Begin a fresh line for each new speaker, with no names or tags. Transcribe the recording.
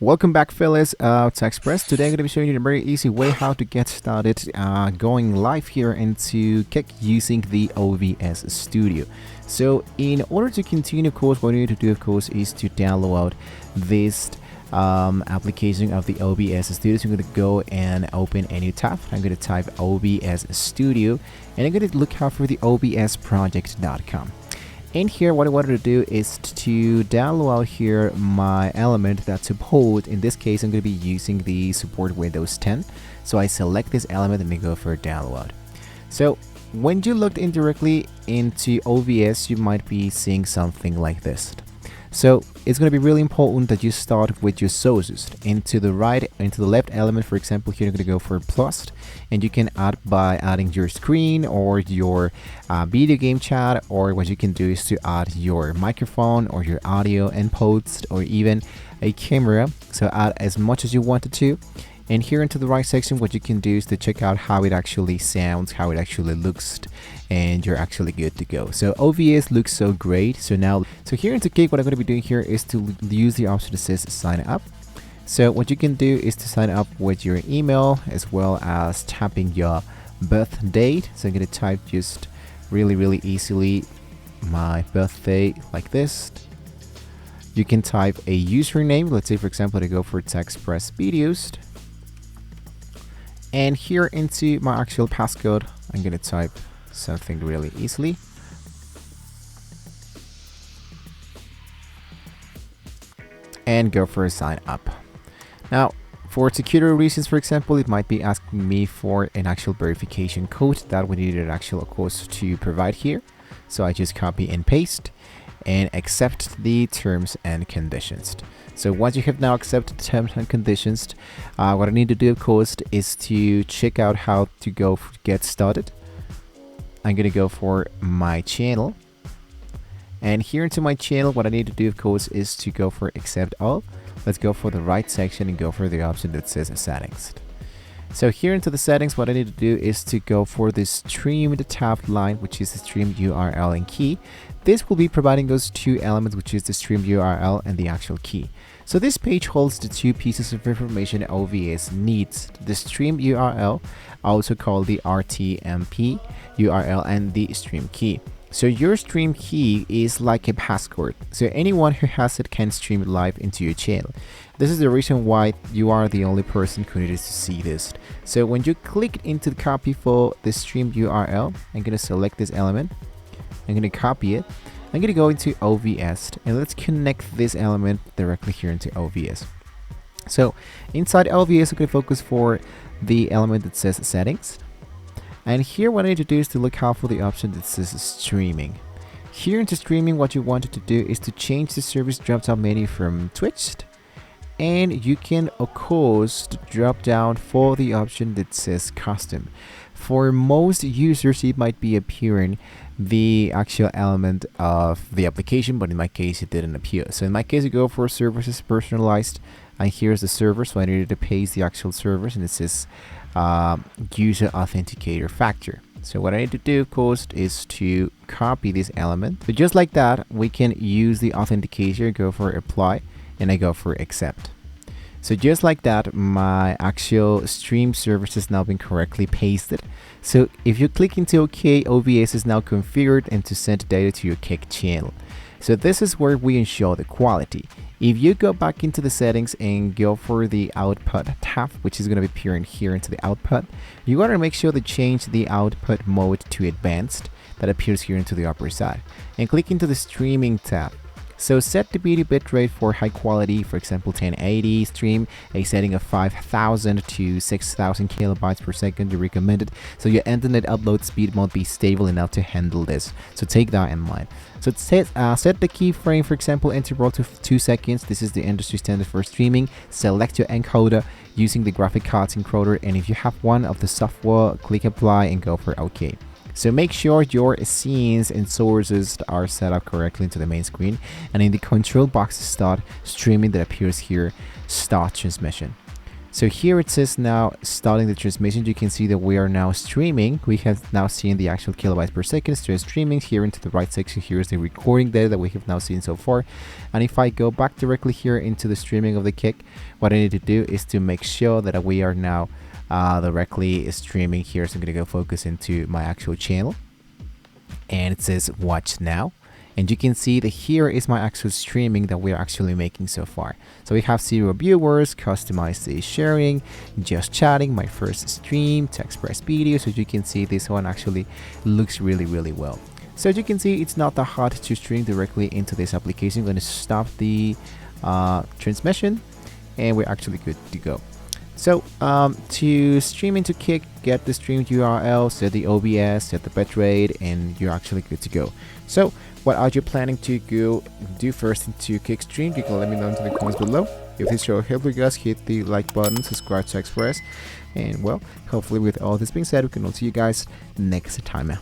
Welcome back, fellas, to Express. Today I'm going to be showing you a very easy way how to get started going live here into Kick using the OBS Studio. So in order to continue, of course, what you need to do, of course, is to download this application of the OBS Studio. So I'm going to go and open a new tab. I'm going to type OBS Studio and I'm going to look out for the obsproject.com. In here, what I wanted to do is to download here my element that support. In this case, I'm going to be using the support Windows 10. So I select this element and then go for download. So when you looked indirectly into OBS, you might be seeing something like this. So it's going to be really important that you start with your sources. Into the right, into the left element, for example, here you're going to go for plus, and you can add by adding your screen or your video game chat, or what you can do is to add your microphone or your audio inputs or even a camera. So add as much as you wanted to. And here into the right section, what you can do is to check out how it actually sounds, how it actually looks, and you're actually good to go. So OBS looks so great. So here into Kick, what I'm going to be doing here is to use the option that says sign up. So what you can do is to sign up with your email as well as tapping your birth date. So I'm going to type just really easily my birthday like this. You can type a username. Let's say, for example, to go for Express Videos. And here into my actual passcode, I'm going to type something really easily. And go for a sign up. Now, for security reasons, for example, it might be asking me for an actual verification code that we needed actual, of course, to provide here. So I just copy and paste and accept the terms and conditions. So once you have now accepted the terms and conditions, what I need to do, of course, is to check out how to go get started. I'm going to go for my channel. And here into my channel, what I need to do, of course, is to go for accept all. Let's go for the right section and go for the option that says settings. So here into the settings, what I need to do is to go for the streamed tab line, which is the stream URL and key. This will be providing those two elements, which is the stream URL and the actual key. So this page holds the two pieces of information OBS needs: the stream URL, also called the RTMP URL, and the stream key. So your stream key is like a password. So anyone who has it can stream it live into your channel. This is the reason why you are the only person who needs to see this. So when you click into the copy for the stream URL, I'm going to select this element. I'm going to copy it. I'm going to go into OBS and let's connect this element directly here into OBS. So inside OBS, I'm going to focus for the element that says settings. And here what I need to do is to look out for the option that says streaming. Here into streaming, what you wanted to do is to change the service drop-down menu from Twitch. And you can, of course, drop down for the option that says custom. For most users, it might be appearing the actual element of the application, but in my case, it didn't appear. So in my case, I go for services personalized, and here's the server. So I needed to paste the actual servers, and it says user authenticator factor. So what I need to do, of course, is to copy this element. So just like that, we can use the authenticator, go for apply, and I go for accept. So just like that, my actual stream service has now been correctly pasted. So if you click into OK, OBS is now configured and to send data to your Kick channel. So this is where we ensure the quality. If you go back into the settings and go for the output tab, which is going to be appearing here into the output, you want to make sure to change the output mode to advanced that appears here into the upper side, and click into the streaming tab. So set the video bitrate for high quality, for example 1080 stream, a setting of 5000 to 6000 kilobytes per second, you recommended. So your internet upload speed won't be stable enough to handle this. So take that in mind. So set the keyframe, for example, interval to 2 seconds. This is the industry standard for streaming. Select your encoder using the graphic cards encoder, and if you have one of the software, click apply and go for OK. So make sure your scenes and sources are set up correctly into the main screen, and in the control box start streaming that appears here, start transmission. So here it says now starting the transmission. You can see that we are now streaming. We have now seen the actual kilobytes per second. So streaming here into the right section. Here is the recording data that we have now seen so far. And if I go back directly here into the streaming of the kick, what I need to do is to make sure that we are now directly streaming here. So I'm going to go focus into my actual channel. And it says watch now. And you can see that here is my actual streaming that we're actually making so far. So we have 0 viewers, customized the sharing, just chatting, my first stream, text press video. So you can see this one actually looks really, really well. So as you can see, it's not that hard to stream directly into this application. I'm going to stop the transmission and we're actually good to go. So to stream into Kick, get the stream URL, set the OBS, set the bitrate, and you're actually good to go. So what are you planning to do first into Kick stream? You can let me know in the comments below. If this show helped you guys, hit the like button, subscribe to Express, and well, hopefully with all this being said, we can all see you guys next time.